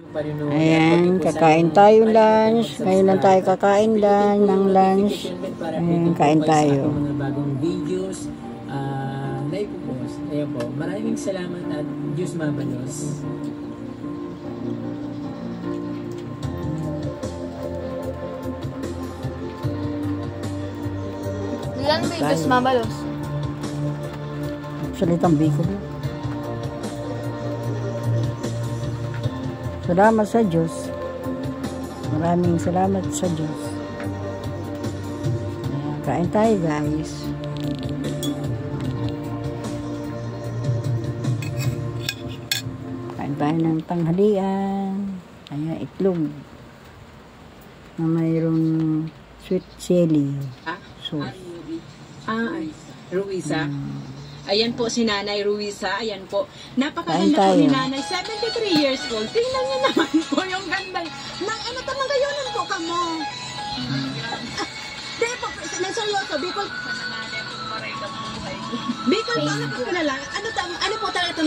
Ayan, kakain tayo lunch. Ngayon lang tayo kakain ng lunch. Ayan, kain tayo. Mga bagong videos na ipopost. Ayan po. Maraming salamat at Diyos mabalos. Ilan ba Diyos mabalos? Salitang Bicol. Salamat sa Diyos. Maraming salamat sa Diyos. Ayan, kain tayo guys. Kain tayo ng tanghalian. Ayan, itlog. Na mayroong sweet chili. Sauce. Ruiza. Ayan po si Nanay Ruiza. Ayan po. Napakaganda po ni Nanay. 73 years old. Tingnan niyo naman po yung ganda. Ano tamang gayonan po ka mo? Dahil po, seryoso, Bicol. Bicol po, ano po kilala? Ano po talaga